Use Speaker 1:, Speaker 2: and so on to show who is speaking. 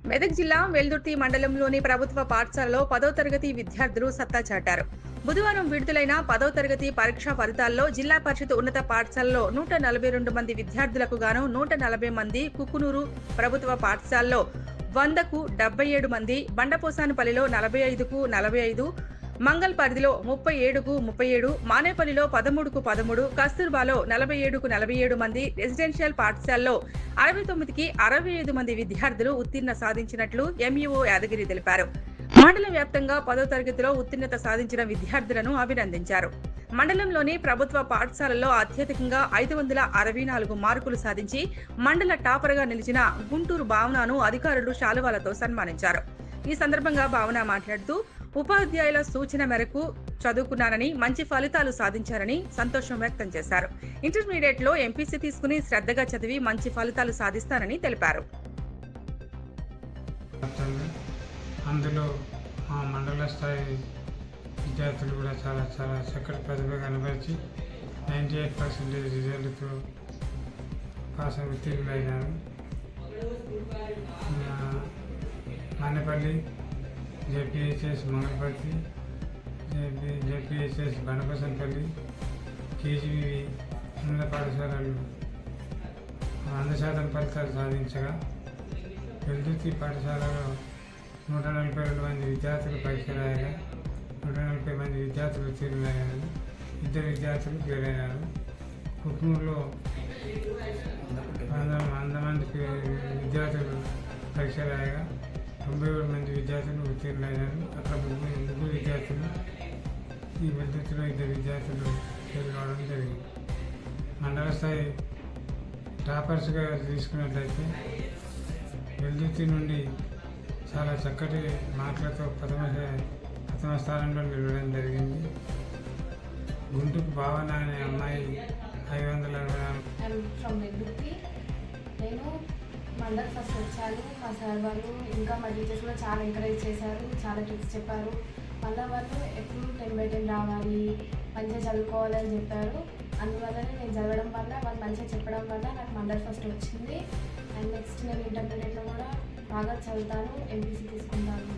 Speaker 1: మెదక్ జిల్లా వెల్దుర్తి మండలంలోని ప్రభుత్వ పాఠశాలలో 10వ తరగతి విద్యార్థులు సత్తా చాటారు. బుధవారం విడుదలైన 10వ తరగతి పరీక్షా ఫలితాల్లో జిల్లా పరిషత్ ఉన్నత పాఠశాలలో 142 మంది విద్యార్థులకు గాను 140 మంది, కుక్కునూరు ప్రభుత్వ పాఠశాలలో 100కు 77 మంది, బండపోసానపల్లిలో 45కు 45, మంగల్ పరిధిలో 37కు 37, మానేపల్లిలో 13కు 13, కస్తూర్బాలో 47కు 47 మంది, రెసిడెన్షియల్ పాఠశాలలో 69కి 65 మంది విద్యార్థులు ఉత్తీర్ణ సాధించినట్లు ఎంఈఓ యాదగిరి తెలిపారు. మండల వ్యాప్తంగా 10వ తరగతిలో ఉత్తీర్ణత సాధించిన విద్యార్థులను అభినందించారు. మండలంలోని ప్రభుత్వ పాఠశాలల్లో అత్యధికంగా 564 మార్కులు సాధించి మండల టాపర్గా నిలిచిన గుంటూరు భావనను అధికారులు శాలువాలతో సన్మానించారు. ఈ సందర్భంగా భావన మాట్లాడుతూ ఉపాధ్యాయుల సూచన మేరకు చదువుకున్నానని, మంచి ఫలితాలు సాధించారని సంతోషం వ్యక్తం చేశారు. ఇంటర్మీడియట్ లో ఎంపీసీ తీసుకుని శ్రద్ధగా చదివి మంచి ఫలితాలు సాధిస్తానని తెలిపారు.
Speaker 2: అందులో మా మండల స్థాయి విద్యార్థులు కూడా చాలా చక్కటి ప్రతిభ కనబరిచి 98% రిజల్ట్తో pass ఉత్తీర్ణులైనారు. Manepalli, JPHS Mangalaparthi, JPHS బండపసనపల్లి, కేజీవి ఉన్నత పాఠశాలలు 100% ఫలితాలు సాధించగా, వెల్దుర్తి పాఠశాలలో 142 మంది విద్యార్థులు పరీక్ష రాయగా 140 మంది విద్యార్థులు ఉత్తీర్ణులయ్యారు. 2 విద్యార్థులు ఫెయిల్ అయినారు. కుట్నూరులో 100 మంది విద్యార్థులు పరీక్ష రాయగా 97 మంది విద్యార్థులు ఉత్తీర్ణులైనారు. అక్కడ 3 విద్యార్థులు, ఈ వెల్దుర్తిలో 2 విద్యార్థులు ఫెయిల్ కావడం జరిగింది. మండల స్థాయి టాపర్స్గా తీసుకున్నట్లయితే వెల్దుర్తి నుండి చాలా చక్కటి మార్కులతో ప్రథమ స్థానంలో నిలవడం జరిగింది. గుంటూరు భావన అనే అమ్మాయి 564.
Speaker 3: నేను మండల్ ఫస్ట్ వచ్చాను. మా సార్ వాళ్ళు ఇంకా మా టీచర్స్ కూడా చాలా ఎంకరేజ్ చేశారు, చాలా టిప్స్ చెప్పారు. మళ్ళీ వాళ్ళు ఎప్పుడు 10/10 రావాలి, మంచిగా చదువుకోవాలని చెప్పారు. అందువల్లనే నేను చదవడం వల్ల వాళ్ళు మంచిగా చెప్పడం వల్ల నాకు మండల్ ఫస్ట్ వచ్చింది. అండ్ నెక్స్ట్ నేను ఇంటర్మీడియట్లో కూడా బాగా చదువుతాను, ఎంపీసీ తీసుకుంటాను.